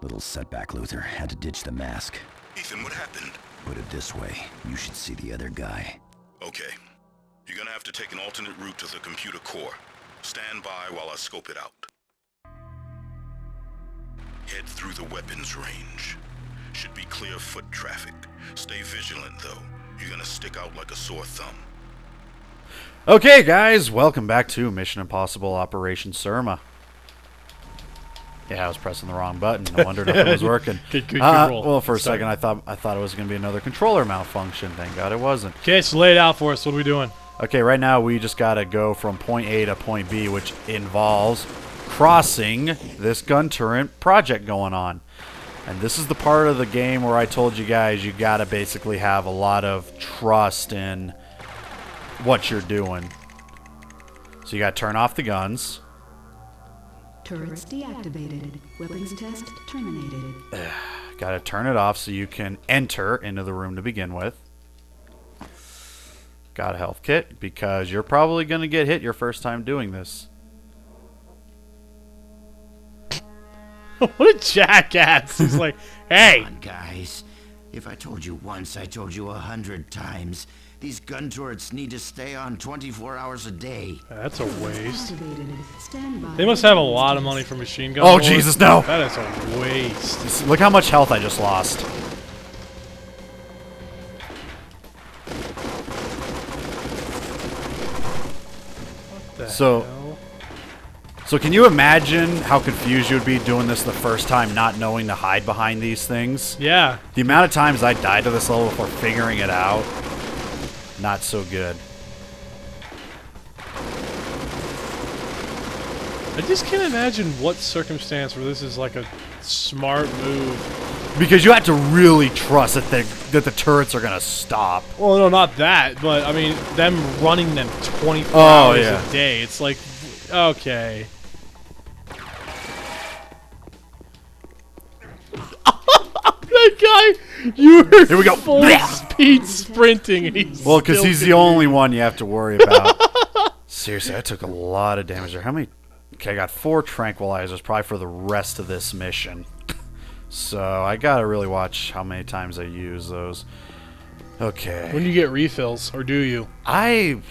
Little setback, Luther. Had to ditch the mask. Ethan, what happened? Put it this way, you should see the other guy. Okay. You're gonna have to take an alternate route to the computer core. Stand by while I scope it out. Head through the weapons range. Should be clear foot traffic. Stay vigilant, though. You're gonna stick out like a sore thumb. Okay, guys, welcome back to Mission Impossible Operation Surma. Yeah, I was pressing the wrong button. I wondered if it was working. Good control. Well, for a second, I thought it was going to be another controller malfunction. Thank God it wasn't. Okay, so lay it out for us. What are we doing? Okay, right now we just got to go from point A to point B, which involves crossing this gun turret project going on. And this is the part of the game where I told you guys you got to basically have a lot of trust in what you're doing. So you got to turn off the guns. Turrets deactivated. Weapons test terminated. Got to turn it off so you can enter into the room to begin with. Got a health kit because you're probably going to get hit your first time doing this. What a jackass. He's like, hey. Come on, guys. If I told you once, I told you 100 times. These gun turrets need to stay on 24 hours a day. That's a waste. Stand by. They must have a lot of money for machine gun Oh, bullets. Jesus, no. That is a waste. Look how much health I just lost. What the So- hell? So can you imagine how confused you would be doing this the first time, not knowing to hide behind these things? Yeah. The amount of times I died to this level before figuring it out, not so good. I just can't imagine what circumstance where this is like a smart move. Because you have to really trust that the turrets are gonna stop. Well, no, not that, but I mean, them running them 24 Oh, hours yeah. a day. It's like, okay. That guy, you were Here we go. full speed sprinting, and he's Well, because still he's the getting only one you have to worry about. Seriously, I took a lot of damage there. How many? Okay, I got 4 tranquilizers, probably for the rest of this mission. So I gotta really watch how many times I use those. Okay. When you get refills, or do you? I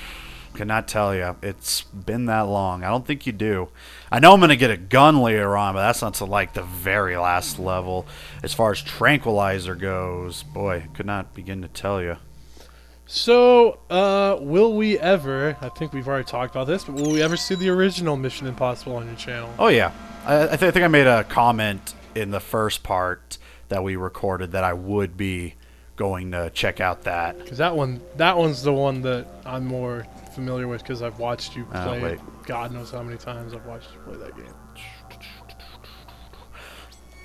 cannot tell you. It's been that long. I don't think you do. I know I'm going to get a gun later on, but that's not to like the very last level. As far as tranquilizer goes, boy, could not begin to tell you. So, will we ever, I think we've already talked about this, but will we ever see the original Mission Impossible on your channel? Oh, yeah. I think I made a comment in the first part that we recorded that I would be going to check out that. Because that one's the one that I'm more familiar with because I've watched you play wait. it. God knows how many times I've watched you play that game.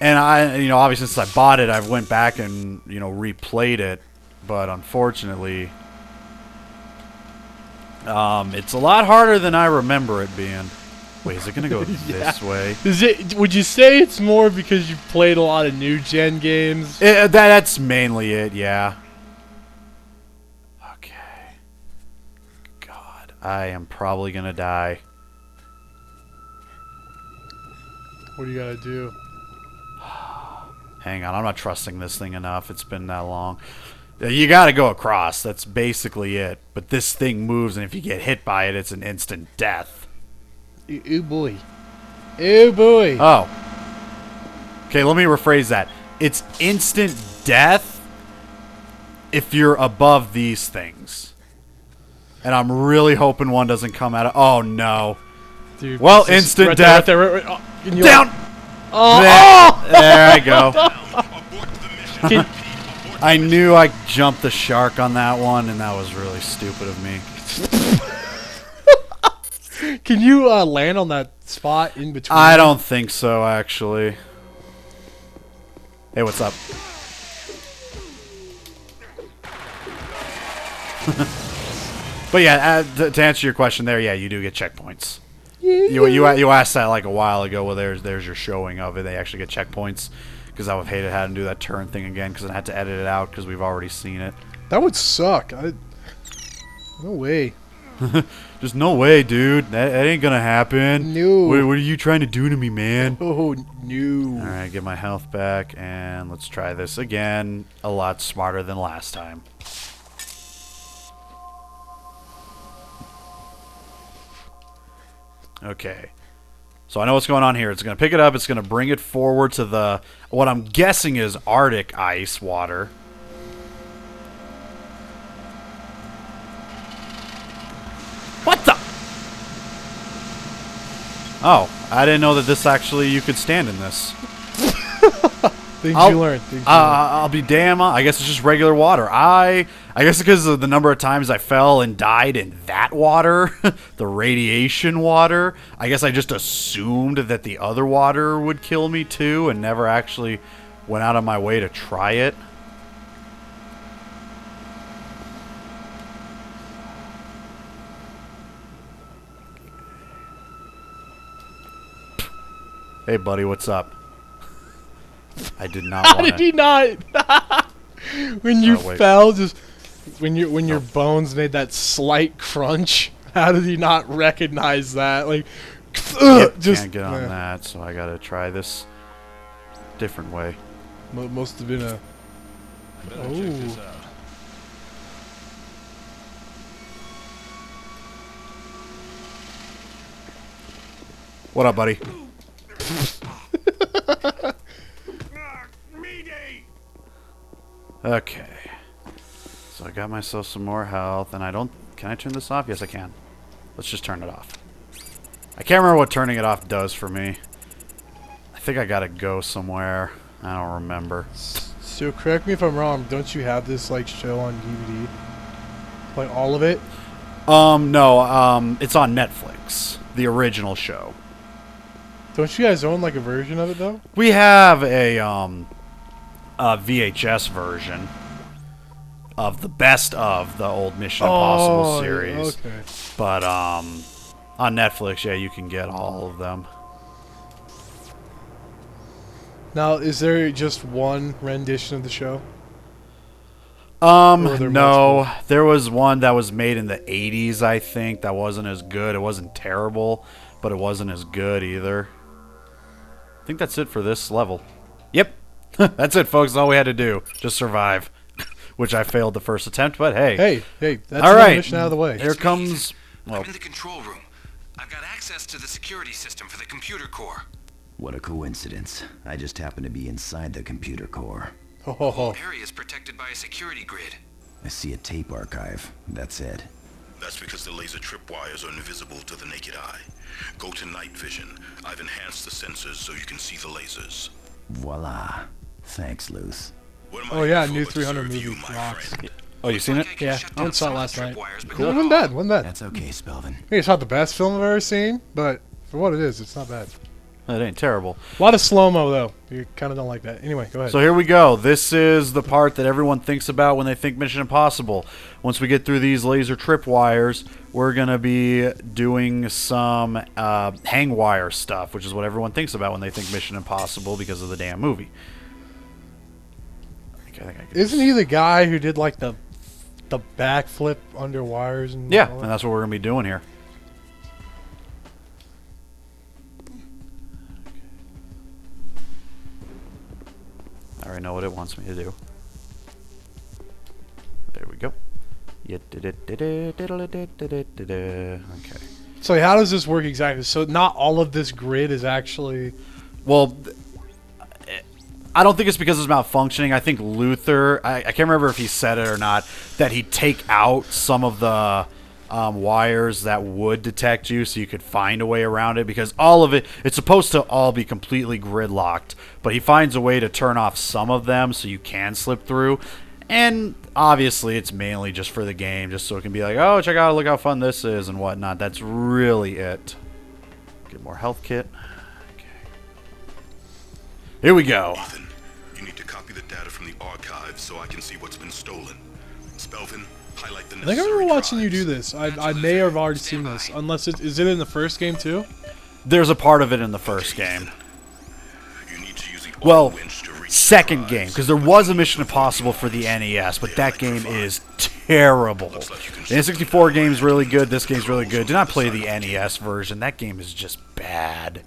And obviously since I bought it, I've went back and, replayed it. But unfortunately, it's a lot harder than I remember it being. Wait, is it going to go this way? Would you say it's more because you've played a lot of new gen games? That's mainly it, yeah. Okay. God, I am probably going to die. What do you gotta do? Hang on, I'm not trusting this thing enough. It's been that long. You got to go across. That's basically it. But this thing moves, and if you get hit by it, it's an instant death. Ooh boy. Ooh boy. Oh. Okay, let me rephrase that. It's instant death if you're above these things. And I'm really hoping one doesn't come out of... Oh, no. Dude, Well, this is instant right death. There, right there, right, can you Down! Oh! There I go. Abort the mission. I knew I jumped the shark on that one, and that was really stupid of me. Can you land on that spot in between? I don't think so, actually. Hey, what's up? But yeah, to answer your question there, yeah, you do get checkpoints. You asked that like a while ago. Well, there's your showing of it. They actually get checkpoints because I would have hated having to do that turn thing again because I had to edit it out because we've already seen it. That would suck. No way. Just no way, dude. That ain't gonna happen. No. What are you trying to do to me, man? Oh, no. Alright, get my health back, and let's try this again. A lot smarter than last time. Okay. So I know what's going on here. It's going to pick it up. It's going to bring it forward to the, what I'm guessing is Arctic ice water. What the? Oh, I didn't know that this actually, you could stand in this. Things you learn. I'll be damn. I guess it's just regular water. I guess because of the number of times I fell and died in that water, the radiation water. I guess I just assumed that the other water would kill me too, and never actually went out of my way to try it. Hey, buddy, what's up? I did not How want did he not? When you wait. fell, just when your bones made that slight crunch. How did he not recognize that? Like, just can't get on that, so I gotta try this different way. Must have been a. Oh. What up, buddy? Okay. So I got myself some more health, and I don't... Can I turn this off? Yes, I can. Let's just turn it off. I can't remember what turning it off does for me. I think I gotta go somewhere. I don't remember. So correct me if I'm wrong. Don't you have this like show on DVD? Like all of it? No. It's on Netflix. The original show. Don't you guys own like a version of it though? We have a VHS version of the best of the old Mission Impossible series. Okay. But on Netflix, yeah, you can get all of them. Now, is there just one rendition of the show? Multiple? No. There was one that was made in the 80s, I think, that wasn't as good. It wasn't terrible, but it wasn't as good either. I think that's it for this level. Yep. That's it, folks. That's all we had to do. Just survive. Which I failed the first attempt, but hey. Hey, that's all right. mission out of the way. Here comes... Well, I'm in the control room. I've got access to the security system for the computer core. What a coincidence. I just happen to be inside the computer core. Ho, ho, ho. The area is protected by a security grid. I see a tape archive. That's it. That's because the laser tripwires are invisible to the naked eye. Go to night vision. I've enhanced the sensors so you can see the lasers. Voila. Thanks, Luth. What am Oh I yeah, here new for but 300 serve you, movie my rocks. friend? oh, you seen it? Yeah, Shut I down went saw it some last night. tripwires, but Cool. not Wasn't all. bad, wasn't bad. That's okay, Spelvin. Hey, it's not the best film I've ever seen, but for what it is, it's not bad. It ain't terrible. A lot of slow-mo, though. You kind of don't like that. Anyway, go ahead. So here we go. This is the part that everyone thinks about when they think Mission Impossible. Once we get through these laser tripwires, we're going to be doing some hang wire stuff, which is what everyone thinks about when they think Mission Impossible because of the damn movie. Isn't he the guy who did, like, the backflip under wires? And Yeah, all and that? that's what we're going to be doing here. I already know what it wants me to do. There we go. Okay. So how does this work exactly? So not all of this grid is actually... Well, I don't think it's because it's malfunctioning. I think Luther, I can't remember if he said it or not, that he'd take out some of the wires that would detect you so you could find a way around it, because all of it, it's supposed to all be completely gridlocked, but he finds a way to turn off some of them so you can slip through. And obviously it's mainly just for the game, just so it can be like, oh, check out, look how fun this is and whatnot. That's really it. Get more health kit. Okay. Here we go. Ethan, you need to copy the data from the archive so I can see what's been stolen. Spelvin, highlight the I think I necessary remember watching you drives. do this. I may have already seen this. Unless is it in the first game too? There's a part of it in the first game. You need to use the Well, winch to reach second game, because there was a Mission Impossible for the NES, but that game is terrible. The N64 game is really good. This game's really good. Do not play the NES version. That game is just bad.